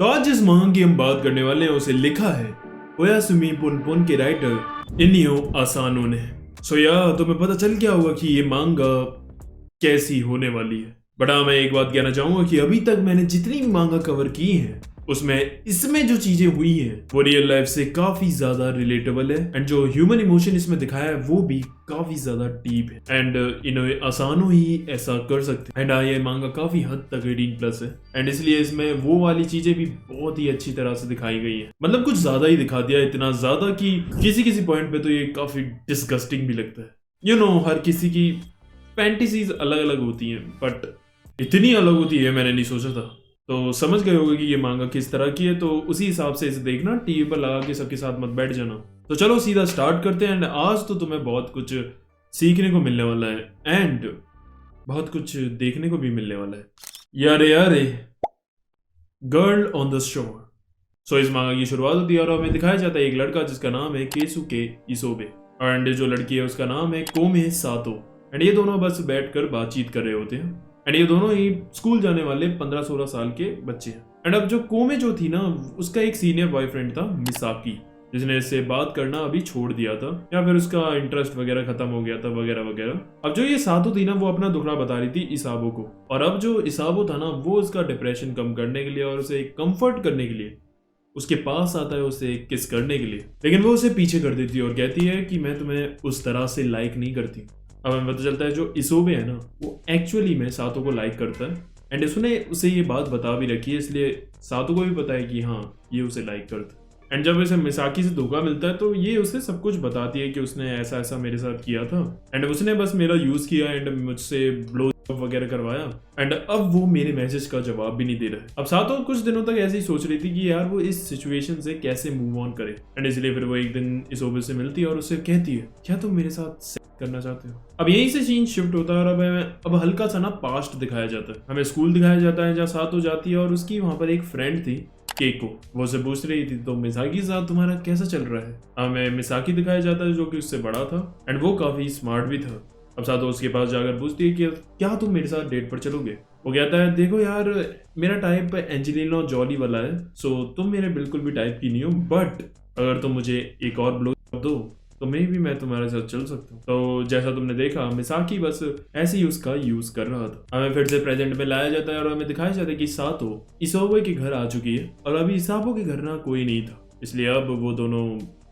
तो आज जिस मांगा की हम बात करने वाले हैं उसे लिखा है ओयासुमी पुनपुन के राइटर इनियो आसानो ने। सो यार तुम्हें पता चल गया होगा कि ये मांगा कैसी होने वाली है। बट हाँ, मैं एक बात कहना चाहूंगा कि अभी तक मैंने जितनी भी मांगा कवर की हैं उसमें इसमें जो चीजें हुई हैं वो रियल लाइफ से काफी ज्यादा रिलेटेबल है एंड जो ह्यूमन इमोशन इसमें दिखाया है वो भी काफी ज्यादा डीप है एंड इन्हें आसानो ही ऐसा कर सकते हैं। एंड ये मांगा काफी हद तक 18+ है एंड इसलिए इसमें वो वाली चीजें भी बहुत ही अच्छी तरह से दिखाई गई है। मतलब कुछ ज्यादा ही दिखा दिया, इतना ज्यादा कि किसी किसी पॉइंट पे तो ये काफी डिस्गस्टिंग भी लगता है। हर किसी की फैंटेसीज अलग अलग होती हैं बट इतनी अलग होती है मैंने नहीं सोचा था। तो समझ गए होगे कि ये मांगा किस तरह की है, तो उसी हिसाब से इसे देखना, टीवी पर लगा के सबके साथ मत बैठ जाना। तो चलो सीधा स्टार्ट करते हैं एंड आज तो तुम्हें बहुत कुछ सीखने को मिलने वाला है एंड बहुत कुछ देखने को भी मिलने वाला है। यारे गर्ल ऑन द शोर। सो इस मांगा की शुरुआत होती है और हमें दिखाया जाता है एक लड़का जिसका नाम है केसुके इसोबे एंड जो लड़की है उसका नाम है कोमे सातो एंड ये दोनों बस बैठकर बातचीत कर रहे होते हैं एंड ये दोनों ही स्कूल जाने वाले 15-16 साल के बच्चे हैं। एंड अब जो कोमे जो थी ना उसका एक सीनियर बॉयफ्रेंड था मिसाकी, जिसने इससे बात करना अभी छोड़ दिया था या फिर उसका इंटरेस्ट वगैरह खत्म हो गया था वगैरह वगैरह। अब जो ये सातो थी ना वो अपना दुखड़ा बता रही थी इसाबो को, और अब जो इसाबो था ना वो उसका डिप्रेशन कम करने के लिए और उसे कंफर्ट करने के लिए उसके पास आता है उसे किस करने के लिए, लेकिन वो उसे पीछे कर देती है और कहती है कि मैं तुम्हें उस तरह से लाइक नहीं करती। अब हमें पता चलता है जो इसोबे है ना वो एक्चुअली में सातो को लाइक करता है एंड उसने उसे ये बात बता भी रखी है, इसलिए सातो को भी पता है कि हाँ ये उसे लाइक करता है। एंड जब इसे मिसाकी से धोखा मिलता है तो ये उसे सब कुछ बताती है कि उसने ऐसा ऐसा मेरे साथ किया था एंड उसने बस मेरा यूज किया एंड मुझसे ब्लो वगैरह करवाया एंड अब वो मेरे मैसेज का जवाब भी नहीं दे रहा है। अब सातो कुछ दिनों तक ऐसे ही सोच रही थी कि यार वो इस सिचुएशन से कैसे मूव ऑन करे एंड इसलिए फिर वो एक दिन इसोबे से मिलती है और उससे कहती है क्या तुम मेरे साथ सेक्स करना चाहते हो। अब यहीं से सीन शिफ्ट होता है और अब हल्का सा ना पास्ट दिखाया जाता है। हमें स्कूल दिखाया जाता है जहाँ सातो जाती है और उसकी वहां पर एक फ्रेंड थी केको, वो उसे पूछ रही थी तो मिसाकी के साथ तुम्हारा कैसा चल रहा है। हमें मिसाकी दिखाया जाता है जो कि उससे बड़ा था एंड वो काफी स्मार्ट भी था। अब सातो उसके पास जाकर पूछती है कि क्या तुम मेरे साथ डेट पर चलोगे। वो कहता है देखो यार मेरा टाइप एंजेलिना जॉली वाला है, सो तुम मेरे बिल्कुल भी टाइप की नहीं हो, बट अगर तुम मुझे एक और ब्लो दो तो मे भी मैं तुम्हारे साथ चल सकता हूँ। तो जैसा तुमने देखा मिसाकी बस ऐसे ही उसका यूज कर रहा था। हमें फिर से प्रेजेंट में लाया जाता है और हमें दिखाया जाता है कि सातो इसोबे के घर आ चुकी है और अभी इसाबो के घर ना कोई नहीं था, इसलिए अब वो दोनों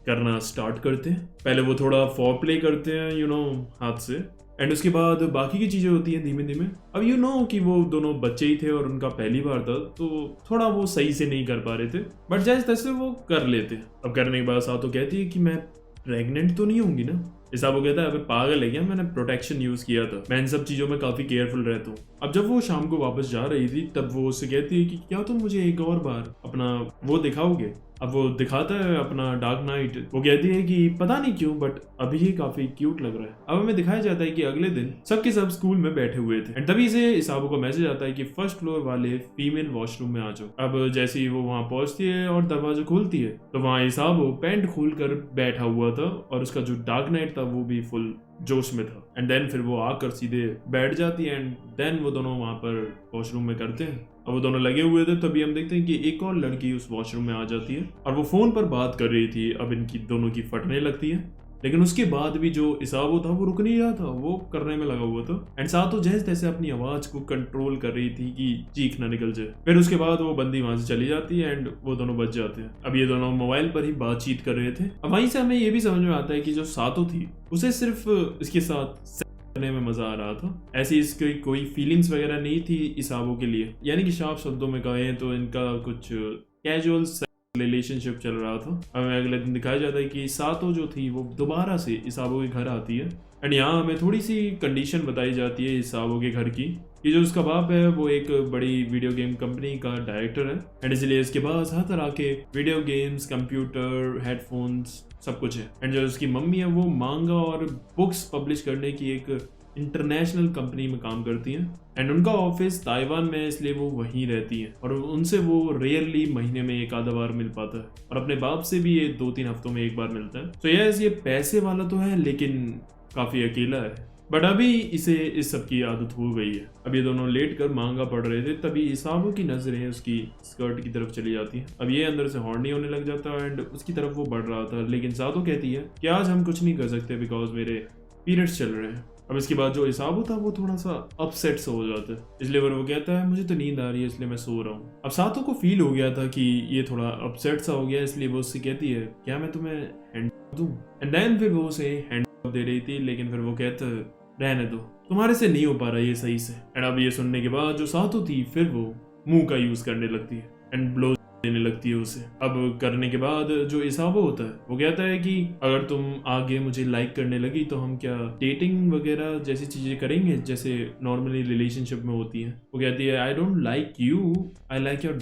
करना स्टार्ट करते हैं। पहले वो थोड़ा फॉर प्ले करते हैं हाथ से एंड उसके बाद बाकी की चीजें होती हैं धीमे धीमे। अब कि वो दोनों बच्चे ही थे और उनका पहली बार था तो थोड़ा वो सही से नहीं कर पा रहे थे बट जैसे तैसे वो कर लेते। अब करने के बाद सातो कहती है कि मैं प्रेग्नेंट तो नहीं होंगी ना। इसाबो कहता है अबे पागल है क्या, मैंने प्रोटेक्शन यूज किया था, मैं इन सब चीजों में काफी केयरफुल रहता हूँ। अब जब वो शाम को वापस जा रही थी तब वो उससे कहती है कि क्या तुम मुझे एक और बार अपना वो दिखाओगे। अब वो दिखाता है अपना डार्क नाइट। वो कहती है कि पता नहीं क्यों बट अभी ये काफी क्यूट लग रहा है। अब हमें दिखाया जाता है कि अगले दिन सबके सब स्कूल में बैठे हुए थे एंड तभी से इसाबो को मैसेज आता है कि फर्स्ट फ्लोर वाले फीमेल वॉशरूम में आ जाओ। अब जैसे ही वो वहां पहुंचती है और दरवाजा खोलती है तो वहां इसाबो पैंट खोलकर बैठा हुआ था और उसका जो डार्क नाइट था वो भी फुल जोश में था एंड देन फिर वो आकर सीधे बैठ जाती है एंड देन वो दोनों वहां पर वॉशरूम में करते हैं। अब वो दोनों लगे हुए थे तभी हम देखते हैं कि एक और लड़की उस वॉशरूम में आ जाती है और वो फोन पर बात कर रही थी। अब इनकी दोनों की फटने लगती है लेकिन उसके बाद भी जो इसाबो था वो रुक नहीं रहा था, वो करने में लगा हुआ था एंड सातो जैसे तैसे अपनी आवाज को कंट्रोल कर रही थी कि चीख ना निकल जाए। फिर उसके बाद वो बंदी वहां से चली जाती है एंड वो दोनों बच जाते हैं। अब ये दोनों मोबाइल पर ही बातचीत कर रहे थे। अब वहीं से हमें ये भी समझ में आता है कि जो सातो थी उसे सिर्फ इसके साथ करने में मजा आ रहा था, ऐसी इसकी कोई फीलिंग्स वगैरह नहीं थी इसाबो के लिए। यानी कि साफ शब्दों में कहें तो इनका कुछ कैजुअल रिलेशनशिप चल रहा था। हमें अगले दिन दिखाया जाता है कि सातो जो थी वो दोबारा से इसाबो के घर आती है एंड यहाँ हमें थोड़ी सी कंडीशन बताई जाती है इसाबो के घर की कि जो उसका बाप है वो एक बड़ी वीडियो गेम कंपनी का डायरेक्टर है एंड इसलिए इसके पास हर तरह के वीडियो गेम्स, कंप्यूटर, हेडफोन्स सब कुछ है एंड जो उसकी मम्मी है वो मांगा और बुक्स पब्लिश करने की एक इंटरनेशनल कंपनी में काम करती हैं एंड उनका ऑफिस ताइवान में है, इसलिए वो वहीं रहती हैं और उनसे वो रेयरली महीने में एक आधा बार मिल पाता है और अपने बाप से भी ये 2-3 हफ्तों में एक बार मिलता है। तो ये पैसे वाला तो है लेकिन काफी अकेला है बट अभी इसे इस सब की आदत हो गई है। अब ये दोनों लेट कर मांगा पढ़ रहे थे, तभी इसाबो की नजरें उसकी स्कर्ट की तरफ चली जाती है। अब ये अंदर से हॉर्नी होने लग जाता है एंड उसकी तरफ वो बढ़ रहा था, लेकिन सातो कहती है कि आज हम कुछ नहीं कर सकते बिकॉज मेरे पीरियड्स चल रहे हैं। अब इसके बाद जो इसाबो था वो थोड़ा सा अपसेट सा हो जाता है, इसलिए वो कहता है मुझे तो नींद आ रही है इसलिए मैं सो रहा हूँ। अब सातो को फील हो गया था कि ये थोड़ा अपसेट सा हो गया, इसलिए वो उससे कहती है क्या मैं तुम्हें हैंड दूं, एंड देन फिर वो उसे हैंड दे रही थी, लेकिन फिर वो कहता है रहने दो, तुम्हारे से नहीं हो पा रहा ये सही से। एंड अब ये सुनने के बाद जो सातो थी फिर वो मुंह का यूज करने लगती है एंड ब्लो देने लगती है उसे। अब करने के बाद जो इसाबो होता है वो कहता है कि अगर तुम आगे मुझे लाइक करने लगी तो हम क्या डेटिंग वगैरह जैसी चीजें करेंगे जैसे नॉर्मली रिलेशनशिप में होती है। वो कहती है I don't like you, I like your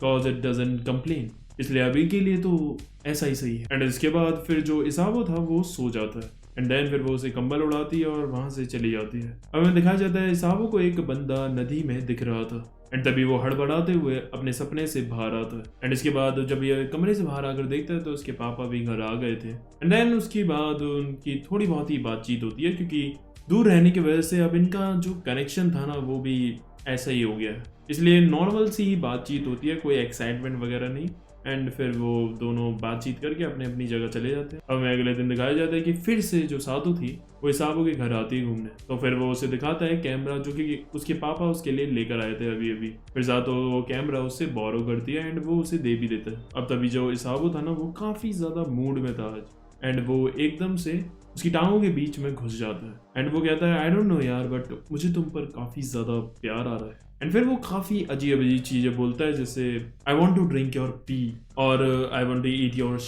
cause it doesn't complain, इसलिए अभी के लिए तो ऐसा ही सही है। एंड इसके बाद फिर जो इसाबो था वो सो जाता है एंड देन फिर वो उसे कंबल उड़ाती है और वहां से चली जाती है। अब हमें दिखाया जाता है इसाबो को एक बंदा नदी में दिख रहा था एंड तभी वो हड़बड़ाते हुए अपने सपने से बाहर आता है। एंड इसके बाद जब ये कमरे से बाहर आकर देखता है तो उसके पापा भी घर आ गए थे एंड देन उसके बाद उनकी थोड़ी बहुत ही बातचीत होती है, क्योंकि दूर रहने की वजह से अब इनका जो कनेक्शन था ना वो भी ऐसा ही हो गया है, इसलिए नॉर्मल सी ही बातचीत होती है, कोई एक्साइटमेंट वगैरह नहीं। एंड फिर वो दोनों बातचीत करके अपने अपनी जगह चले जाते हैं। अब हमें अगले दिन दिखाया जाता है कि फिर से जो सातो थी वो इसाबो के घर आती है घूमने, तो फिर वो उसे दिखाता है कैमरा जो कि उसके पापा उसके लिए लेकर आए थे अभी अभी। फिर सातो वो कैमरा उससे बोरो करती है एंड वो उसे दे भी देता है। अब तभी जो इसाबो था ना वो काफी ज्यादा मूड में था आज एंड वो एकदम से उसकी टांगों के बीच में घुस जाता है एंड वो कहता है आई डोंट नो यार बट मुझे तुम पर काफी ज्यादा प्यार आ रहा है। एंड फिर वो काफी अजीब अजीब चीजें बोलता है जैसे I want to drink your pee और I want to eat your.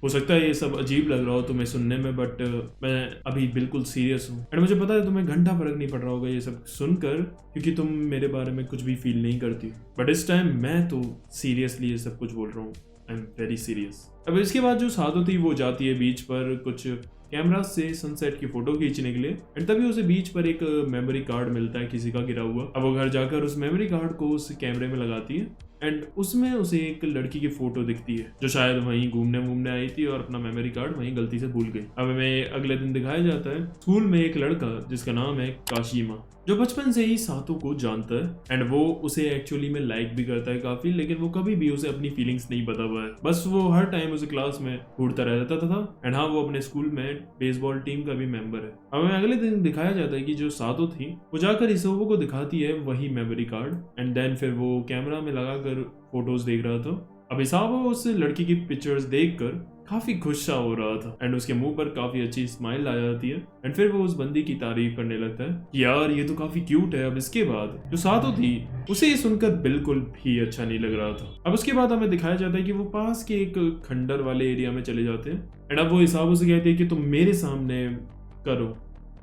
हो सकता है ये सब अजीब लग रहा हो तुम्हें सुनने में, बट मैं अभी बिल्कुल सीरियस हूँ एंड मुझे पता है तुम्हें घंटा फर्क नहीं पड़ रहा होगा ये सब सुनकर, क्योंकि तुम मेरे बारे में कुछ भी फील नहीं करती, बट इस टाइम मैं तो सीरियसली ये सब कुछ बोल रहा हूँ, आई एम वेरी सीरियस। अब इसके बाद जो सातो थी वो जाती है बीच पर कुछ कैमरा से सनसेट की फोटो खींचने के लिए एंड तभी उसे बीच पर एक मेमोरी कार्ड मिलता है किसी का गिरा हुआ। अब वो घर जाकर उस मेमोरी कार्ड को उस कैमरे में लगाती है एंड उसमें उसे एक लड़की की फोटो दिखती है जो शायद वहीं घूमने आई थी और अपना मेमोरी कार्ड वहीं गलती से भूल गई। अब हमें अगले दिन दिखाया जाता है स्कूल में एक लड़का जिसका नाम है काशिमा, जो बचपन से ही सातो को जानता है एंड वो उसे एक्चुअली में लाइक भी करता है काफी, लेकिन वो कभी भी उसे अपनी फीलिंग्स नहीं बता हुआ है, बस वो हर टाइम उसे क्लास में घूरता रहता था एंड हाँ वो अपने स्कूल में बेसबॉल टीम का भी मेंबर है। हमें अगले दिन दिखाया जाता है कि जो सातो थी वो जाकर इसाबो को दिखाती है वही मेमोरी कार्ड एंड देन फिर वो कैमरा में लगाकर फोटोज देख रहा था। अब इसाबो उस लड़की की पिक्चर्स देखकर काफी खुश सा हो रहा था एंड उसके मुंह पर काफी अच्छी स्माइल आ जाती है एंड फिर वो उस बंदी की तारीफ करने लगता है कि यार ये तो काफी क्यूट है। अब इसके बाद जो सातो थी उसे ये सुनकर बिल्कुल भी अच्छा नहीं लग रहा था। अब उसके बाद हमें दिखाया जाता है कि वो पास के एक खंडर वाले एरिया में चले जाते हैं एंड अब वो इसाबो से कहते हैं कि तुम मेरे सामने करो,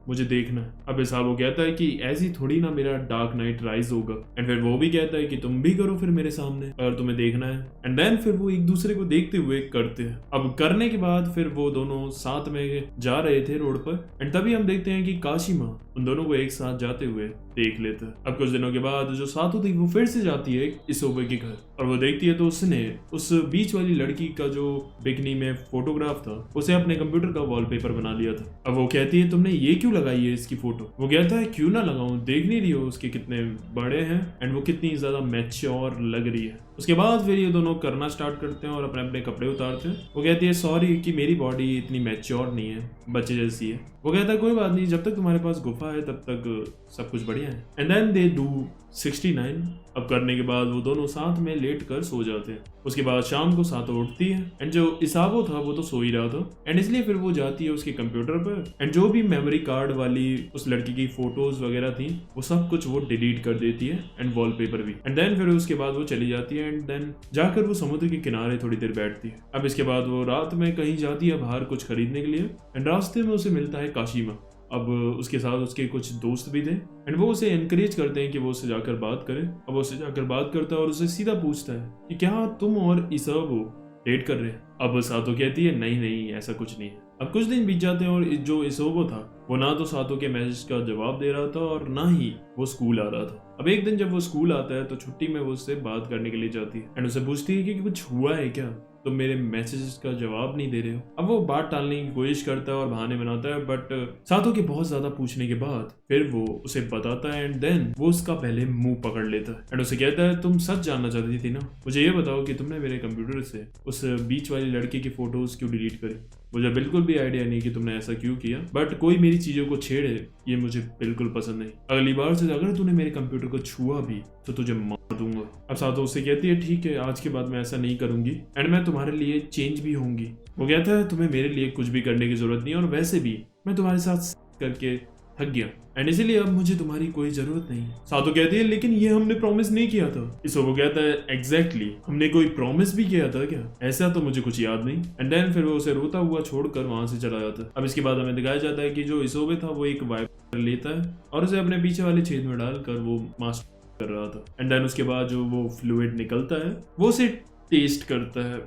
मुझे देखना है। अब इसाबो कहता है कि ऐसी थोड़ी ना मेरा डार्क नाइट राइज होगा एंड फिर वो भी कहता है कि तुम भी करो फिर मेरे सामने अगर तुम्हें देखना है एंड देन फिर वो एक दूसरे को देखते हुए करते हैं। अब करने के बाद फिर वो दोनों साथ में जा रहे थे रोड पर एंड तभी हम देखते हैं कि काशिमा उन दोनों को एक साथ जाते हुए देख लेता है। अब कुछ दिनों के बाद जो सातो थी वो फिर से जाती है इसाबो के घर और वो देखती है तो उसने उस बीच वाली लड़की का जो बिकनी में फोटोग्राफ था उसे अपने कंप्यूटर का वॉलपेपर बना लिया था। अब वो कहती है तुमने ये क्यों लगाई है इसकी फोटो? वो कहता है क्यों ना लगाऊं, देख नहीं रही हो उसके कितने बड़े हैं एंड वो कितनी ज्यादा मैच्योर लग रही है। उसके बाद फिर ये दोनों करना स्टार्ट करते हैं और अपने अपने कपड़े उतारते हैं। वो कहती है सॉरी कि मेरी बॉडी इतनी मैच्योर नहीं है, बच्चे जैसी है। वो कहता है कोई बात नहीं, जब तक तुम्हारे पास गुफा है तब तक सब कुछ बढ़िया है। And then they do 69। अब करने के बाद वो दोनों साथ में लेट कर सो जाते हैं। उसके बाद शाम को सातो उठती है एंड जो इसाबो था वो तो सो ही रहा था एंड इसलिए फिर वो जाती है उसके कंप्यूटर पर एंड जो भी मेमोरी कार्ड वाली उस लड़की की फोटोज वगैरह थी वो सब कुछ वो डिलीट कर देती है एंड वॉलपेपर भी। एंड देन फिर उसके बाद वो चली जाती है एंड देन जाकर वो समुद्र के किनारे थोड़ी देर बैठती है। अब इसके बाद वो रात में कहीं जाती है बाहर कुछ खरीदने के लिए एंड रास्ते में उसे मिलता है काशिमा। अब उसके साथ उसके कुछ दोस्त भी थे एंड वो उसे एनकरेज करते हैं कि वो उससे जाकर बात करे। अब वो उससे जाकर बात करता है और उसे सीधा पूछता है कि क्या तुम और इसाबो डेट कर रहे हैं? अब सातो कहती है नहीं नहीं ऐसा कुछ नहीं है। अब कुछ दिन बीत जाते हैं और जो इसाबो था वो ना तो सातो के मैसेज का जवाब दे रहा था और ना ही वो स्कूल आ रहा था। अब एक दिन जब वो स्कूल आता है तो छुट्टी में वो उससे बात करने के लिए जाती है एंड उसे पूछती है कि कुछ हुआ है क्या, तुम मेरे मैसेजेस का जवाब नहीं दे रहे हो। अब वो बात टालने की कोशिश करता है और बहाने बनाता है, बट सातों के बहुत ज्यादा पूछने के बाद फिर वो उसे बताता है एंड देन वो उसका पहले मुंह पकड़ लेता है एंड उसे कहता है तुम सच जानना चाहती थी ना, मुझे ये बताओ कि तुमने मेरे कंप्यूटर से उस बीच वाली लड़के की फोटोज क्यों डिलीट करी। मुझे बिल्कुल भी आइडिया नहीं कि तुमने ऐसा क्यों किया, बट कोई मेरी चीजों को छेड़े ये मुझे बिल्कुल पसंद नहीं। अगली बार से अगर तूने मेरे कंप्यूटर को छुआ भी तो तुझे मार दूंगा। अब सातो उससे कहती है ठीक है, आज के बाद मैं ऐसा नहीं करूंगी एंड मैं तुम्हारे लिए चेंज भी होंगी। वो कहता है तुम्हें मेरे लिए कुछ भी करने की जरूरत नहीं और वैसे भी मैं तुम्हारे साथ करके थक गया एंड इसीलिए अब मुझे तुम्हारी कोई जरूरत नहीं है। सातो कहती है लेकिन ये हमने प्रॉमिस नहीं किया था। इसोबो कहता है एग्जैक्टली हमने कोई प्रॉमिस भी किया था क्या? ऐसा तो मुझे कुछ याद नहीं। एंड देन फिर वो उसे रोता हुआ छोड़कर वहां से चला जाता है। अब इसके बाद हमें दिखाया जाता है कि जो इसोबे था वो एक वाइपर लेता है और उसे अपने पीछे वाले छेद में डालकर वो मास्टर कर रहा था एंड देन उसके बाद जो वो फ्लूइड निकलता है वो उसे टेस्ट करता है।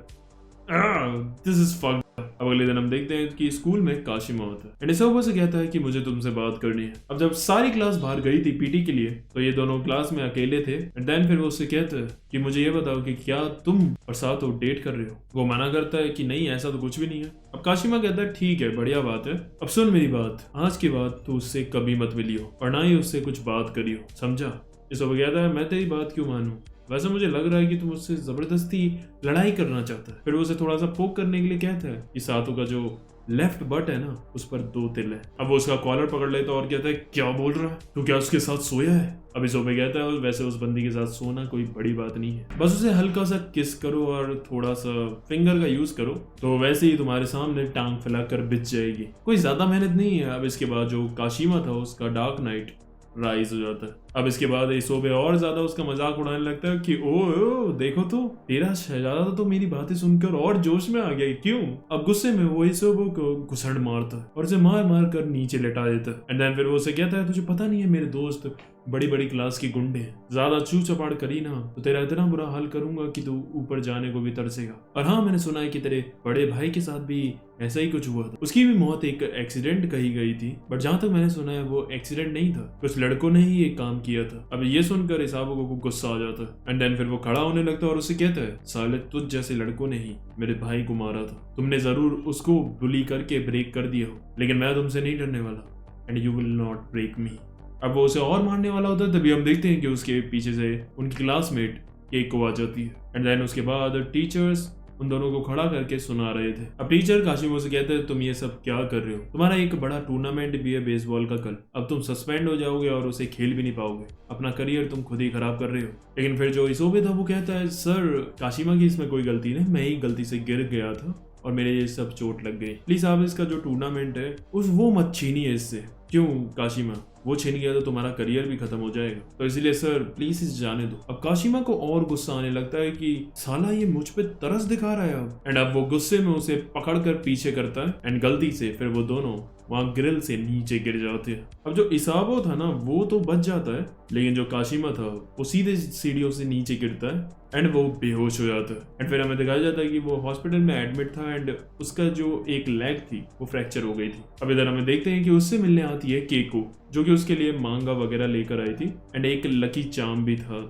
This is fuck. अब अगले दिन हम देखते हैं कि स्कूल में काशिमा होता है एंड इसोबो से कहता है कि मुझे तुमसे बात करनी है। अब जब सारी क्लास बाहर गई थी पीटी के लिए तो ये दोनों क्लास में अकेले थे एंड देन फिर वो उससे कहता है कि मुझे ये बताओ कि क्या तुम और सातो डेट कर रहे हो। वो मना करता है कि नहीं ऐसा तो कुछ भी नहीं है। अब काशिमा कहता है ठीक है बढ़िया बात है, अब सुन मेरी बात, आज के बाद तू उससे कभी मत मिलियो और ना ही उससे कुछ बात करियो, समझा। इसोबो कहता है मैं तेरी बात क्यों मानूं, वैसे मुझे लग रहा है कि तुम उससे जबरदस्ती लड़ाई करना चाहता है। फिर वो उसे थोड़ा सा पोक करने के लिए कहता है कि सातो का जो लेफ्ट बट है ना उस पर 2 तिल है। अब वो उसका कॉलर पकड़ लेता है और कहता है क्या बोल रहा है तू, क्या उसके साथ सोया है? अब इसोबे कहता है वैसे उस बंदी के साथ सोना कोई बड़ी बात नहीं है, बस उसे हल्का सा किस करो और थोड़ा सा फिंगर का यूज करो तो वैसे ही तुम्हारे सामने टांग फैलाकर बिछ जाएगी, कोई ज्यादा मेहनत नहीं है। अब इसके बाद जो काशिमा था उसका डार्क नाइट राइज हो जाता है। अब इसके बाद इसोबे और ज्यादा उसका मजाक उड़ाने लगता है कि ओ देखो तो तेरा शहजादा तो मेरी बातें सुनकर और जोश में आ गया, क्यों? अब गुस्से में वो इसोबो को घुसड़ मारता है और उसे मार मार कर नीचे लेटा देता है एंड देन फिर वो उसे कहता है तुझे पता नहीं है मेरे दोस्त बड़ी बड़ी क्लास के गुंडे हैं, ज्यादा चू चपाड़ करी ना तो तेरा इतना बुरा हाल करूंगा कि तू ऊपर जाने को भी तरसेगा। और हाँ मैंने सुना है कि तेरे बड़े भाई के साथ भी ऐसा ही कुछ हुआ था, उसकी भी मौत एक एक्सीडेंट कही गई थी, बट जहां तक मैंने सुना है वो एक्सीडेंट नहीं था, कुछ लड़कों ने ही ये काम किया था। अब ये सुनकर इसाबो को गुस्सा आ जाता है एंड देन फिर वो खड़ा होने लगता है और उसे कहता है साले तुझ जैसे लड़कों ने ही मेरे भाई को मारा था, तुमने जरूर उसको बुली करके ब्रेक कर दिया हो, लेकिन मैं तुमसे नहीं डरने वाला and you will not break me. अब वो उसे और मारने वाला होता है तभी हम देखते हैं कि उसके पीछे से उनकी क्लासमेट केको आ जाती है एंड देन उसके बाद टीचर्स उन दोनों को खड़ा करके सुना रहे थे। अब टीचर काशिमो से कहते हैं तुम ये सब क्या कर रहे हो, तुम्हारा एक बड़ा टूर्नामेंट भी है बेसबॉल का कल, अब तुम सस्पेंड हो जाओगे और उसे खेल भी नहीं पाओगे, अपना करियर तुम खुद ही खराब कर रहे हो। लेकिन फिर जो इसोबे था वो कहता है सर काशिमा की इसमें कोई गलती नहीं, मैं ही गलती से गिर गया था और मेरे ये सब चोट लग गई, प्लीज आप इसका जो टूर्नामेंट है उस वो मत छीनिए इससे। क्यों काशिमा, वो छीन गया तो तुम्हारा करियर भी खत्म हो जाएगा, तो इसलिए सर प्लीज इसे जाने दो। अब काशिमा को और गुस्सा आने लगता है कि साला ये मुझ पे तरस दिखा रहा है अब एंड अब वो गुस्से में उसे पकड़कर पीछे करता है एंड गलती से फिर वो दोनों वहां ग्रिल से नीचे गिर जाते हैं। अब जो इसाबो था ना वो तो बच जाता है, लेकिन जो काशिमा था वो सीधे सीढ़ियों से नीचे गिरता है एंड वो बेहोश हो जाता है एंड फिर हमें दिखाया जाता है कि वो हॉस्पिटल में एडमिट था एंड उसका जो एक लेग थी वो फ्रैक्चर हो गई थी। अब इधर हमें देखते हैं कि उससे मिलने आती है केको जो कि उसके लिए मांगा वगैरह लेकर आई थी एंड एक लकी चार्म भी था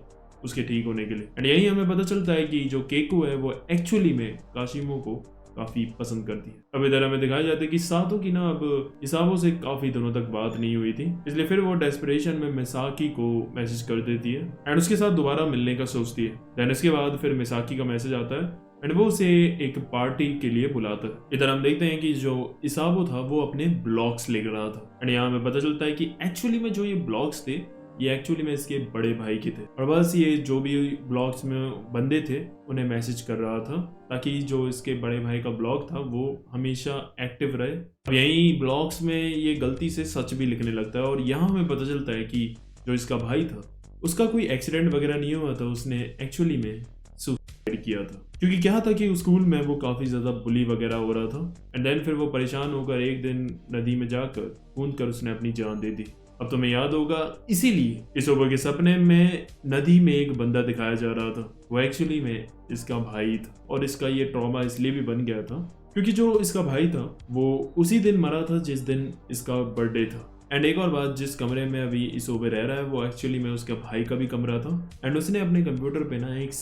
उसके ठीक होने के लिए एंड यही हमें पता चलता है कि जो केको है वो एक्चुअली में काशिमो को काफी पसंद करती है। अब इधर हमें दिखाया जाता है कि सातो की ना अब इसाबो से काफी दिनों तक बात नहीं हुई थी, इसलिए फिर वो डेस्परेशन में मिसाकी को मैसेज कर देती है एंड उसके साथ दोबारा मिलने का सोचती है। देन इसके बाद फिर मिसाकी का मैसेज आता है एंड वो उसे एक पार्टी के लिए बुलाता है। इधर हम देखते हैं कि जो इसाबो था वो अपने ब्लॉग्स लेकर रहा था एंड यहाँ हमें पता चलता है कि एक्चुअली में जो ये ब्लॉग्स थे ये एक्चुअली में इसके बड़े भाई के थे और बस ये जो भी ब्लॉग्स में बंदे थे उन्हें मैसेज कर रहा था ताकि जो इसके बड़े भाई का ब्लॉग था वो हमेशा एक्टिव रहे। अब यही ब्लॉग्स में ये गलती से सच भी लिखने लगता है और यहाँ हमें पता चलता है कि जो इसका भाई था उसका कोई एक्सीडेंट वगैरह नहीं हुआ था, उसने एक्चुअली में सुसाइड किया था क्योंकि क्या था कि स्कूल में वो काफी ज्यादा बुली वगैरह हो रहा था एंड देन फिर वो परेशान होकर एक दिन नदी में जाकर कूद कर उसने अपनी जान दे दी। अब तुम्हें याद होगा इसीलिए इसाबो के सपने में नदी में एक बंदा दिखाया जा रहा था, वो एक्चुअली में इसका भाई था और इसका ये ट्रॉमा इसलिए भी बन गया था क्योंकि जो इसका भाई था वो उसी दिन मरा था जिस दिन इसका बर्थडे था। एंड एक और बात, जिस कमरे में अभी इसाबो रह रहा है वो एक्चुअली में उसका भाई का भी कमरा था एंड उसने अपने कंप्यूटर पे ना एक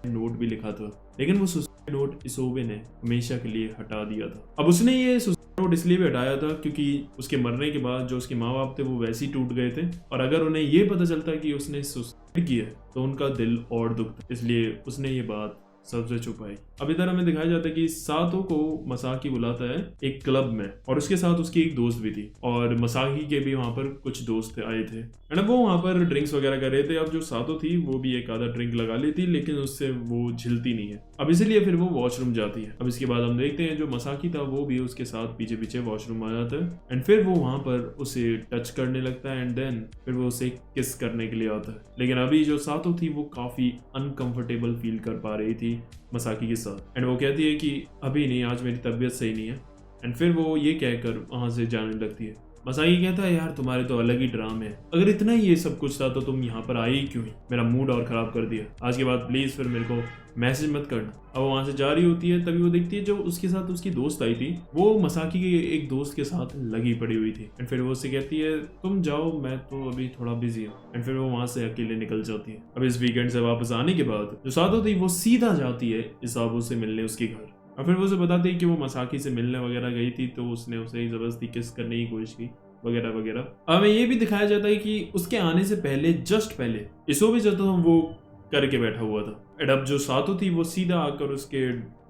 नोट भी लिखा था, लेकिन वो सुसाइड नोट इसोबे ने हमेशा के लिए हटा दिया था। अब उसने ये सुसाइड नोट इसलिए भी हटाया था क्योंकि उसके मरने के बाद जो उसके माँ बाप थे वो वैसे ही टूट गए थे, और अगर उन्हें ये पता चलता कि उसने सुसाइड किया है तो उनका दिल और दुखता, इसलिए उसने ये बात सबसे छुपाई। अब इधर हमें दिखाया जाता है कि सातो को मसाकी बुलाता है एक क्लब में, और उसके साथ उसकी एक दोस्त भी थी, और मसाकी के भी वहां पर कुछ दोस्त आए थे एंड वो वहां पर ड्रिंक्स वगैरह कर रहे थे। अब जो सातो थी वो भी एक आधा ड्रिंक लगा लेती, लेकिन उससे वो झिलती नहीं है। अब इसीलिए फिर वो वॉशरूम जाती है। अब इसके बाद हम देखते हैं जो मसाकी था वो भी उसके साथ पीछे पीछे वॉशरूम आ जाता है एंड फिर वो वहां पर उसे टच करने लगता है एंड देन फिर वो उसे किस करने के लिए आता है। लेकिन अभी जो सातो थी वो काफी अनकंफर्टेबल फील कर पा रही थी मसाकी के साथ एंड वो कहती है कि अभी नहीं, आज मेरी तबीयत सही नहीं है एंड फिर वो ये कहकर वहां से जाने लगती है। मसाकी कहता है यार तुम्हारे तो अलग ही ड्रामे है, अगर इतना ही ये सब कुछ था तो तुम यहाँ पर आई क्यों ही, मेरा मूड और खराब कर दिया, आज के बाद प्लीज फिर मेरे को मैसेज मत करना। अब वो वहां से जा रही होती है, तभी वो देखती है जो उसके साथ उसकी दोस्त आई थी वो मसाकी के एक दोस्त के साथ लगी पड़ी हुई थी एंड फिर वो उससे कहती है तुम जाओ, मैं तो अभी थोड़ा बिजी हूँ एंड फिर वो वहां से अकेले निकल जाती है। अब इस वीकेंड से वापस आने के बाद जो सातो थी वो सीधा जाती है इसाबो से मिलने उसके घर, और फिर वो उसे बताती है कि वो मसाकी से मिलने वगैरह गई थी तो उसने उसे जबरदस्ती किस करने की कोशिश की वगैरह वगैरह। हमें ये भी दिखाया जाता है कि उसके आने से पहले जस्ट पहले इसोबे जो था वो करके बैठा हुआ था एंड अब जो सातो थी वो सीधा आकर उसके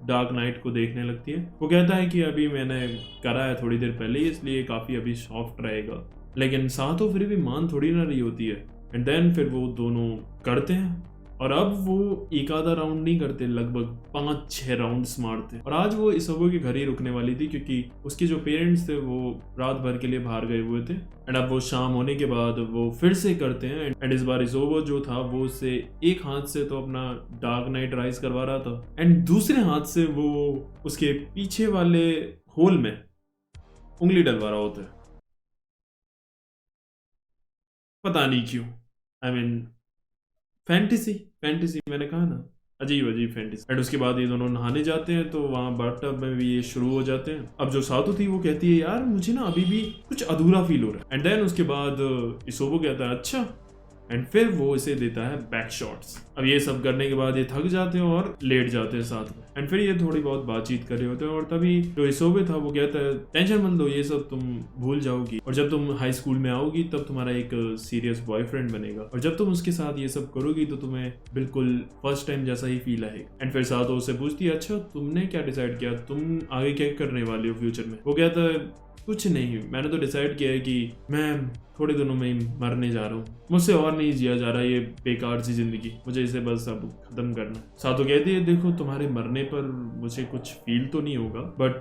डार्क नाइट को देखने लगती है। वो कहता है कि अभी मैंने करा है थोड़ी देर पहले, इसलिए काफी अभी सॉफ्ट रहेगा, लेकिन सातो फिर भी मान थोड़ी ना रही होती है एंड देन फिर वो दोनों करते हैं, और अब वो एक आधा राउंड नहीं करते, लगभग 5-6 राउंड्स मारते। और आज वो इसोबो के घर ही रुकने वाली थी क्योंकि उसके जो पेरेंट्स थे वो रात भर के लिए बाहर गए हुए थे एंड अब वो शाम होने के बाद वो फिर से करते हैं एंड इस बार इसोबो जो था वो उससे एक हाथ से तो अपना डार्क नाइट राइज करवा रहा था एंड दूसरे हाथ से वो उसके पीछे वाले होल में उंगली डलवा रहा होता है, पता नहीं क्यों। आई मीन फैंटेसी फैंटेसी मैंने कहा ना, अजीब अजीब फैंटेसी। एंड उसके बाद ये दोनों नहाने जाते हैं तो वहाँ बाथटब में भी ये शुरू हो जाते हैं। अब जो सातो थी वो कहती है यार मुझे ना अभी भी कुछ अधूरा फील हो रहा है एंड देन उसके बाद इसोबो कहता है अच्छा, एंड फिर वो इसे देता है बैक शॉट्स। अब ये सब करने के बाद ये थक जाते हैं और लेट जाते हैं साथ में एंड फिर ये थोड़ी बहुत बातचीत कर रहे होते हैं, और तभी जो इसोबे था वो कहता है टेंशन मत लो, ये सब तुम भूल जाओगी, और जब तुम हाई स्कूल में आओगी तब तुम्हारा एक सीरियस बॉयफ्रेंड बनेगा, और जब तुम उसके साथ ये सब करोगी तो तुम्हें बिल्कुल फर्स्ट टाइम जैसा ही फील आएगा। एंड फिर सातो उससे पूछती है अच्छा तुमने क्या डिसाइड किया, तुम आगे क्या करने वाले हो फ्यूचर में। वो कहता है कुछ नहीं, मैंने तो डिसाइड किया है कि मैं थोड़े दिनों में ही मरने जा रहा हूँ, मुझसे और नहीं जिया जा रहा ये बेकार सी जिंदगी, मुझे इसे बस अब खत्म करना है। सातो कहती है देखो तुम्हारे मरने पर मुझे कुछ फील तो नहीं होगा, बट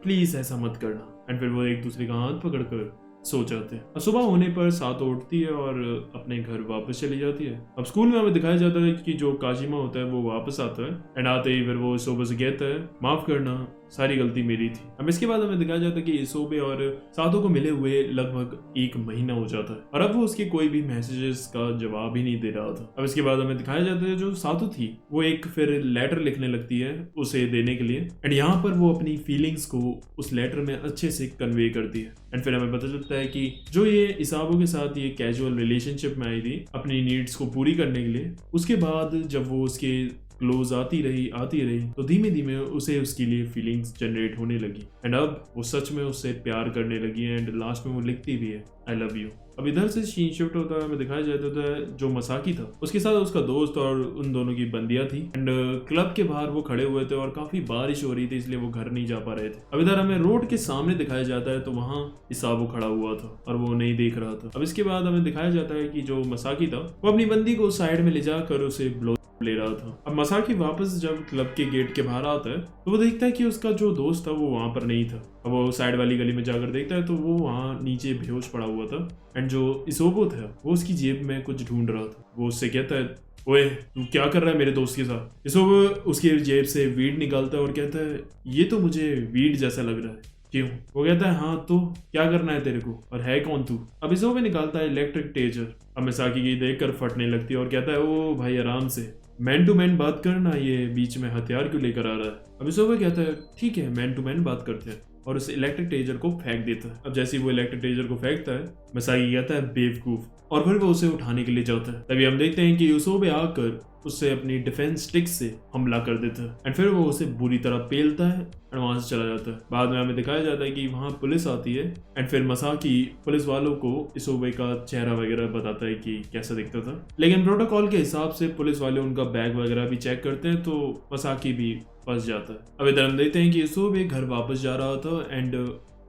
प्लीज ऐसा मत करना। एंड फिर वो एक दूसरे का हाथ पकड़कर सो जाते हैं। सुबह होने पर सातो उठती है और अपने घर वापस चली जाती है। अब स्कूल में हमें दिखाया जाता है कि जो काजिमा होता है वो वापस आता है एंड आते ही फिर वो इसोबे से कहता है माफ करना, सारी गलती मेरी थी। अब इसके बाद हमें दिखाया जाता है कि इसोबे और सातो को मिले हुए लगभग 1 महीना हो जाता है और अब वो उसके कोई भी मैसेजेस का जवाब ही नहीं दे रहा था। अब इसके बाद हमें दिखाया जाता है जो सातो थी वो एक फिर लेटर लिखने लगती है उसे देने के लिए एंड यहाँ पर वो अपनी फीलिंग्स को उस लेटर में अच्छे से कन्वे करती है। एंड फिर हमें पता चलता है कि जो ये इसाबो के साथ ये कैजुअल रिलेशनशिप में आई थी अपनी नीड्स को पूरी करने के लिए, उसके बाद जब वो उसके क्लोज आती रही तो धीमे धीमे उसे उसके लिए फीलिंग्स जनरेट होने लगी एंड अब वो सच में उससे प्यार करने लगी एंड लास्ट में वो लिखती भी है आई लव यू। अब इधर से सीन शिफ्ट होता है, हमें दिखाया जाता है जो मसाकी था उसके साथ उसका दोस्त और उन दोनों की बंदियां थी एंड क्लब के बाहर वो खड़े हुए थे और काफी बारिश हो रही थी इसलिए वो घर नहीं जा पा रहे थे। अब इधर हमें रोड के सामने दिखाया जाता है तो वहाँ इसाबो खड़ा हुआ था और वो नहीं देख रहा था। अब इसके बाद हमें दिखाया जाता है कि जो मसाकी था वो अपनी बंदी को साइड में ले जाकर उसे ब्लो ले रहा था। अब मसाकी वापस जब क्लब के गेट के बाहर आता है तो वो देखता है कि उसका जो दोस्त था वो वहां पर नहीं था। अब वो साइड वाली गली में जाकर देखता है तो वो वहां नीचे बेहोश पड़ा हुआ था एंड जो इसोबो था वो उसकी जेब में कुछ ढूंढ रहा था। वो उससे कहता है ओए तू क्या कर रहा है मेरे दोस्त के साथ। इसोबो उसकी जेब से वीड निकालता है और कहता है ये तो मुझे वीड जैसा लग रहा है, क्यों? वो कहता है हाँ तो क्या करना है तेरे को और है कौन तू। अब इसोबो निकालता है इलेक्ट्रिक टेजर। अब मसाकी की देखकर फटने लगती है और कहता है ओ भाई आराम से, मैन टू मैन बात करना, ये बीच में हथियार क्यों लेकर आ रहा है। अब इसोबे कहता है ठीक है मैन टू मैन बात करते हैं। और उस इलेक्ट्रिक टेजर को फेंक देता है। अब जैसे ही वो इलेक्ट्रिक टेजर को फेंकता है, मसाकी कहता है बेवकूफ, और फिर वो उसे उठाने के लिए जाता है। तभी हम देखते हैं कि यूसोबे आकर उससे अपनी डिफेंस स्टिक से हमला कर देता है एंड फिर वो उसे बुरी तरह पेलता है एंड वहां से चला जाता है। बाद में हमें दिखाया जाता है कि वहां पुलिस आती है एंड फिर मसाकी पुलिस वालों को यूसोबे का चेहरा वगैरह बताता है कि कैसा दिखता था, लेकिन प्रोटोकॉल के हिसाब से पुलिस वाले उनका बैग वगैरह भी चेक करते हैं तो मसाकी भी फंस जाता है। अब इधर हम देखते हैं कि यूसोबे घर वापस जा रहा था एंड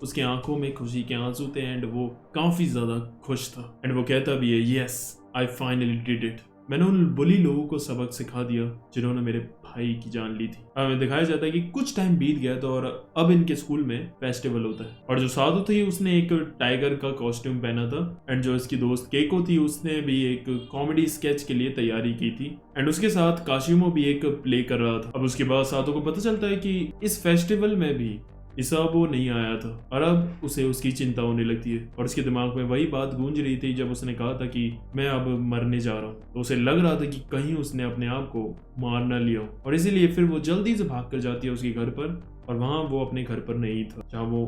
उसकी आंखों में खुशी के आंसू थे एंड वो काफी ज्यादा खुश था एंड वो कहता भी है, yes I finally did it, मैंने उन बुली लोगों को सबक सिखा दिया जिन्होंने मेरे भाई की जान ली थी। हमें दिखाया जाता है कि कुछ टाइम बीत गया था और अब इनके स्कूल में फेस्टिवल होता है और जो साधु थी उसने एक टाइगर का कॉस्ट्यूम पहना था एंड जो इसकी दोस्त केको थी उसने भी एक कॉमेडी स्केच के लिए तैयारी की थी एंड उसके साथ काशिमो भी एक प्ले कर रहा था। अब उसके बाद साधु को पता चलता है कि इस फेस्टिवल में भी इसाबो नहीं आया था और अब उसे उसकी चिंता होने लगती है और उसके दिमाग में वही बात गूंज रही थी जब उसने कहा था कि मैं अब मरने जा रहा हूँ। तो उसे लग रहा था कि कहीं उसने अपने आप को मार ना लिया और इसीलिए फिर वो जल्दी से भाग कर जाती है उसके घर पर और वहां वो अपने घर पर नहीं था जहाँ वो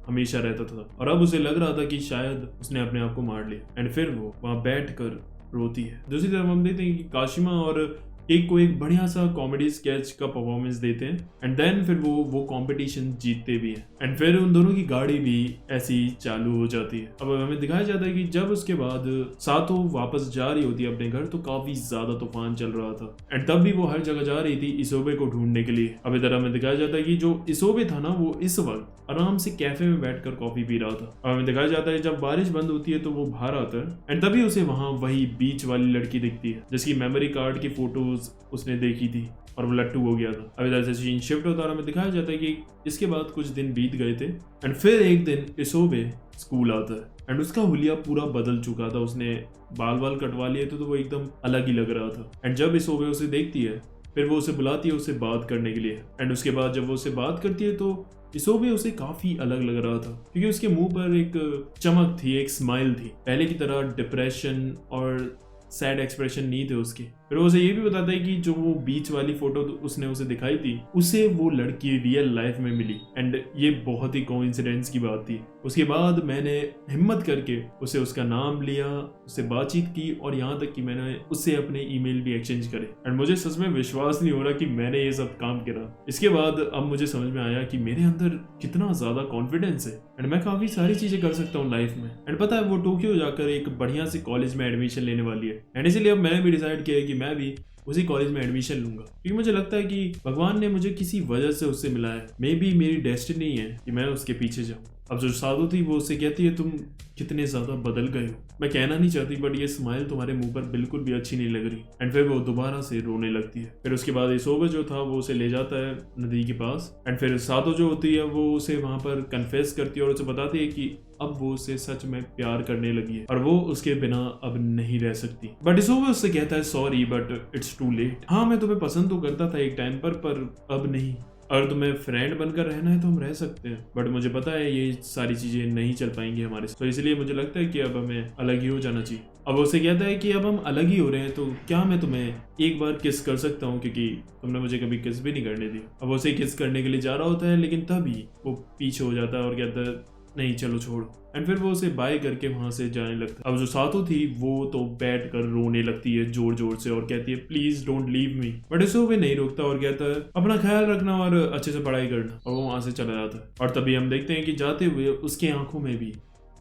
हमेशा रहता था और अब उसे लग रहा था कि शायद उसने अपने आप को मार लिया एंड फिर वो वहां बैठ कर रोती है। दूसरी तरफ हम देखते हैं कि काशिमा और एक को एक बढ़िया सा कॉमेडी स्केच का परफॉर्मेंस देते हैं एंड देन फिर वो कंपटीशन जीतते भी हैं एंड फिर उन दोनों की गाड़ी भी ऐसी चालू हो जाती है। अब हमें दिखाया जाता है कि जब उसके बाद सातो वापस जा रही होती है अपने घर तो काफी ज्यादा तूफान चल रहा था एंड तब भी वो हर जगह जा रही थी इशोबे को ढूंढने के लिए। अब इधर हमें दिखाया जाता है कि जो इशोबे था ना वो इस वक्त आराम से कैफे में बैठकर कॉफी पी रहा था। अब हमें दिखाया जाता है जब बारिश बंद होती है तो वो बाहर आता है एंड तभी उसे वहां वही बीच वाली लड़की दिखती है जिसकी मेमोरी कार्ड की फोटोज उसने देखी थी और वो लट्टू हो गया था। अब इधर से सीन शिफ्ट होता है और हमें दिखाया जाता है कि इसके बाद कुछ दिन बीत गए थे एंड फिर एक दिन इशोबे स्कूल आता है एंड उसका हुलिया पूरा बदल चुका था, उसने बाल कटवा लिए थे तो वो एकदम अलग ही लग रहा था एंड जब इशोबे उसे देखती है फिर वो उसे बुलाती है उससे बात करने के लिए एंड उसके बाद जब वो उससे बात करती है तो इशोबे उसे काफी अलग लग रहा था क्योंकि उसके मुंह पर एक चमक थी, एक स्माइल थी। पहले की तरह डिप्रेशन और सैड एक्सप्रेशन नहीं थे उसके। फिर उसे ये भी बताता है कि जो वो बीच वाली फोटो उसने उसे दिखाई थी उसे वो लड़की रियल लाइफ में मिली एंड ये बहुत ही कोइंसिडेंस की बात थी। उसके बाद मैंने हिम्मत करके उसे उसका नाम लिया, उससे बातचीत की और यहाँ तक कि मैंने उससे अपने ईमेल भी एक्सचेंज करे एंड मुझे सच में विश्वास नहीं हो रहा कि मैंने ये सब काम करा। इसके बाद अब मुझे समझ में आया कि मेरे अंदर कितना ज्यादा कॉन्फिडेंस है एंड मैं काफी सारी चीजें कर सकता हूँ लाइफ में एंड पता है वो टोक्यो जाकर एक बढ़िया से कॉलेज में एडमिशन लेने वाली है एंड इसलिए अब मैंने भी डिसाइड किया है कि मैं भी उसी कॉलेज में एडमिशन लूंगा क्योंकि मुझे लगता है कि भगवान ने मुझे किसी वजह से उससे मिलाया। मे बी मेरी डेस्टिनी है कि मैं उसके पीछे जाऊं। अब जो साधु थी वो उससे कहती है तुम कितने ज्यादा बदल गए हो, मैं कहना नहीं चाहती बट ये स्माइल तुम्हारे मुंह पर बिल्कुल भी अच्छी नहीं लग रही एंड फिर वो दोबारा से रोने लगती है। फिर उसके बाद इशोबे जो था वो उसे ले जाता है नदी के पास एंड फिर साधु जो होती है वो उसे वहां पर कन्फेस करती है और उसे बताती है कि अब वो उसे सच में प्यार करने लगी है और वो उसके बिना अब नहीं रह सकती। बट इशोबे उससे कहता है sorry but it's too late. हाँ मैं तुम्हें पसंद तो करता था एक टाइम पर अब नहीं, अगर तुम्हें फ्रेंड बनकर रहना है तो हम रह सकते हैं बट मुझे पता है ये सारी चीजें नहीं चल पाएंगी हमारे साथ, तो इसलिए मुझे लगता है कि अब हमें अलग ही हो जाना चाहिए। अब उसे कहता है कि अब हम अलग ही हो रहे हैं तो क्या मैं तुम्हें एक बार किस कर सकता हूँ क्योंकि तुमने मुझे कभी किस भी नहीं करने दी। अब उसे किस करने के लिए जा रहा होता है लेकिन तभी वो पीछे हो जाता है और कहता है नहीं चलो छोड़ो एंड फिर वो उसे बाय करके वहां से जाने लगता है। अब जो सातो थी वो तो बैठ कर रोने लगती है जोर जोर से और कहती है please don't leave me but Isobe नहीं रोकता और कहता है अपना ख्याल रखना और अच्छे से पढ़ाई करना और वो वहां से चला जाता है। और तभी हम देखते हैं कि जाते हुए उसके आंखों में भी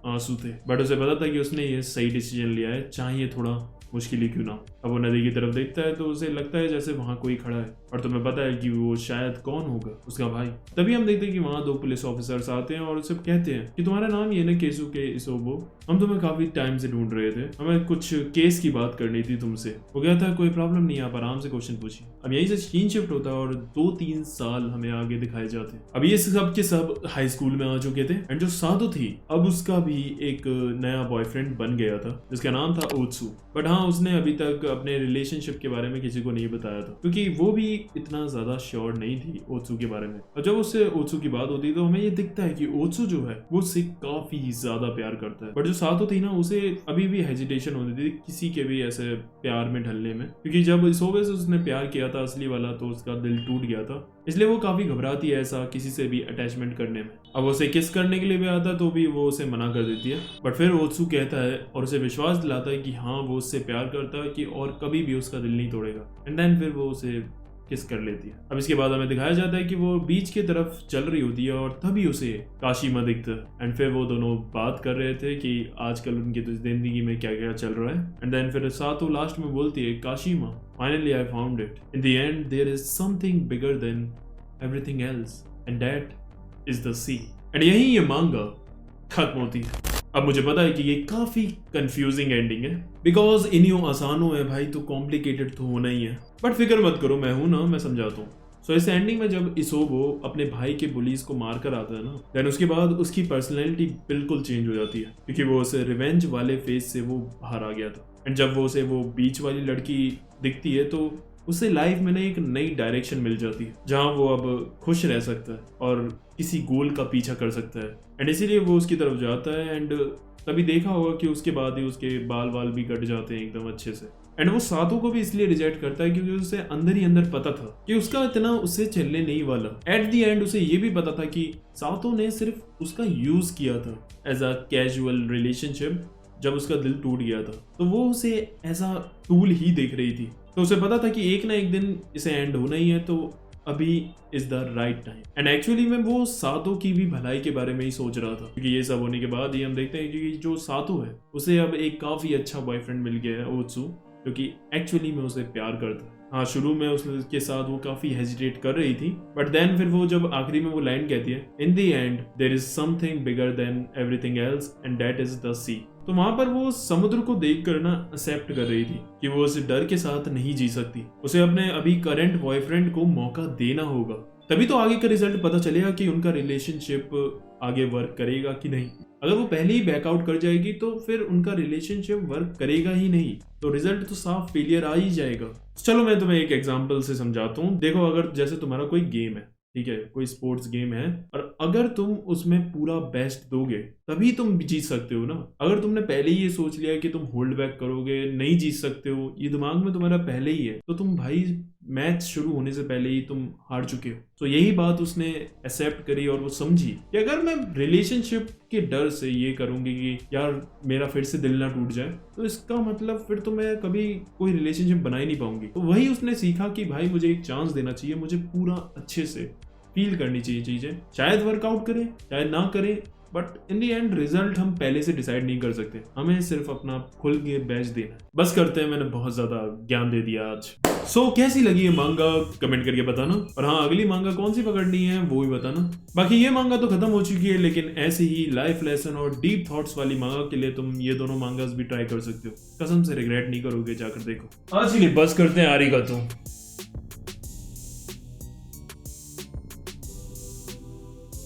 आंसू थे बट उसे पता था कि उसने ये सही डिसीजन लिया है चाहे थोड़ा मुश्किल ही क्यों ना। अब वो नदी की तरफ देखता है तो उसे लगता है जैसे वहां कोई खड़ा है और तुम्हें पता है कि वो शायद कौन होगा, उसका भाई। तभी हम देखते हैं कि वहां दो पुलिस ऑफिसर्स आते हैं और उसे कहते हैं कि तुम्हारा नाम ये ना केसुके इशोबो, हम तुम्हें काफी टाइम से ढूंढ रहे थे, हमें कुछ केस की बात करनी थी तुमसे। वो कहता है कोई प्रॉब्लम नहीं, आप आराम से क्वेश्चन पूछिए। अब यहीं से सीन शिफ्ट होता है और 2-3 साल हमें आगे दिखाए जाते हैं। अब ये सब के सब हाई स्कूल में आ चुके थे एंड जो साधु थी अब उसका भी एक नया बॉयफ्रेंड बन गया था जिसका नाम था ओत्सु। बट हाँ हाँ, उसने अभी तक अपने रिलेशनशिप के बारे में किसी को नहीं बताया था क्योंकि वो भी इतना ज्यादा श्योर नहीं थी ओत्सु के बारे में। और जब उससे ओत्सु की बात होती है तो हमें ये दिखता है कि ओत्सु जो है वो उससे काफी ज्यादा प्यार करता है, बट जो सातो थी ना उसे अभी भी हेजिटेशन होती थी किसी के भी ऐसे प्यार में ढलने में, क्योंकि जब इसोबे से उसने प्यार किया था असली वाला तो उसका दिल टूट गया था, इसलिए वो काफी घबराती है ऐसा किसी से भी अटैचमेंट करने में। अब उसे किस करने के लिए भी आता तो भी वो उसे मना कर देती है, बट फिर ओत्सु कहता है और उसे विश्वास दिलाता है कि हाँ वो उससे प्यार करता है कि और कभी भी उसका दिल नहीं तोड़ेगा, एंड देन फिर वो उसे किस कर लेती है। अब इसके बाद हमें दिखाया जाता है कि वो बीच की तरफ चल रही होती है और तभी उसे काशिमा दिखता है, एंड फिर वो दोनों बात कर रहे थे कि आजकल उनकी तो जिंदगी में क्या क्या चल रहा है, एंड देन फिर सातो लास्ट में बोलती है Kashima finally I found it, in the end there is something bigger than everything else and that is the sea. And यही ये मांगा खत्म होती है। अब मुझे पता है कि ये काफी कंफ्यूजिंग एंडिंग है बिकॉज इनियो आसानो है भाई तो कॉम्प्लिकेटेड तो होना ही है, बट फिक्र मत करो मैं हूं ना, मैं समझाता हूँ। सो इस एंडिंग में जब इसोबो अपने भाई के बुलीज को मार कर आता है ना, देन उसके बाद उसकी पर्सनैलिटी बिल्कुल चेंज हो जाती है क्योंकि वो उसे रिवेंज वाले फेज से वो बाहर आ गया था, एंड जब वो उसे वो बीच वाली लड़की दिखती है तो उसे लाइफ में ना एक नई डायरेक्शन मिल जाती है जहां वो अब खुश रह सकता है और किसी गोल का पीछा कर सकता है, एंड इसीलिए वो उसकी तरफ जाता है। एंड तभी देखा होगा कि उसके बाद ही उसके बाल वाल भी कट जाते हैं एकदम अच्छे से, एंड वो सातो को भी इसलिए रिजेक्ट करता है क्योंकि उसे अंदर ही अंदर पता था कि उसका इतना उससे चलने नहीं वाला। एट द एंड उसे ये भी पता था कि सातो ने सिर्फ उसका यूज किया था एज अ कैजुअल रिलेशनशिप, जब उसका दिल टूट गया था तो वो उसे ऐसा टूल ही देख रही थी, तो उसे पता था कि एक ना एक दिन इसे एंड होना ही है, तो अभी is the right time. And actually में वो सातो की भी भलाई के बारे में ही सोच रहा था क्योंकि ये सब होने के बाद ही हम देखते हैं कि जो सातो है उसे अब एक काफी अच्छा बॉयफ्रेंड मिल गया है ओत्सु, जो कि एक्चुअली में उसे प्यार करता है। हाँ, शुरू में उसके साथ वो काफी हेजिटेट कर रही थी, बट देन फिर वो जब आखिरी में वो लाइन कहती है in the end there is something bigger than everything else and that is the sea, तो वहां पर वो समुद्र को देख कर ना एक्सेप्ट कर रही थी कि वो उस डर के साथ नहीं जी सकती, उसे अपने अभी करंट बॉयफ्रेंड को मौका देना होगा, तभी तो आगे का रिजल्ट पता चलेगा कि उनका रिलेशनशिप आगे वर्क करेगा कि नहीं। अगर वो पहले ही बैकआउट कर जाएगी तो फिर उनका रिलेशनशिप वर्क करेगा ही नहीं, तो रिजल्ट तो साफ फेलियर आ ही जाएगा। चलो मैं तुम्हें एक एग्जांपल से समझाता हूँ। देखो, अगर जैसे तुम्हारा कोई गेम है, ठीक है, कोई स्पोर्ट्स गेम है, और अगर तुम उसमें पूरा बेस्ट दोगे तभी तुम जीत सकते हो ना। अगर तुमने पहले ही ये सोच लिया कि तुम होल्ड बैक करोगे, नहीं जीत सकते हो, ये दिमाग में तुम्हारा पहले ही है, तो तुम भाई मैच शुरू होने से पहले ही तुम हार चुके हो। तो यही बात उसने एक्सेप्ट करी और वो समझी कि अगर मैं रिलेशनशिप के डर से ये करूंगी कि यार मेरा फिर से दिल ना टूट जाए, तो इसका मतलब फिर तो मैं कभी कोई रिलेशनशिप बना ही नहीं पाऊंगी। तो वही उसने सीखा कि भाई मुझे एक चांस देना चाहिए, मुझे पूरा अच्छे से फील करनी चाहिए चीजें, शायद वर्कआउट करे शायद ना करे, but in the and result हम पहले से डिसाइड नहीं कर सकते, हमें सिर्फ अपना खुल के बेस्ट देना है। बस करते हैं, मैंने बहुत ज्यादा ज्ञान दे दिया आज। सो कैसी लगी ये मांगा कमेंट करके बताना, और हाँ, अगली मांगा कौन सी पकड़नी है वो भी बताना। बाकी ये मांगा तो खत्म हो चुकी है, लेकिन ऐसे ही लाइफ लेसन और डीप थॉट्स वाली मांगा के लिए तुम ये दोनों मांगास भी ट्राई कर सकते हो, कसम से रिग्रेट नहीं करोगे, जाकर देखो। आज के लिए बस करते हैं, आरिगातो।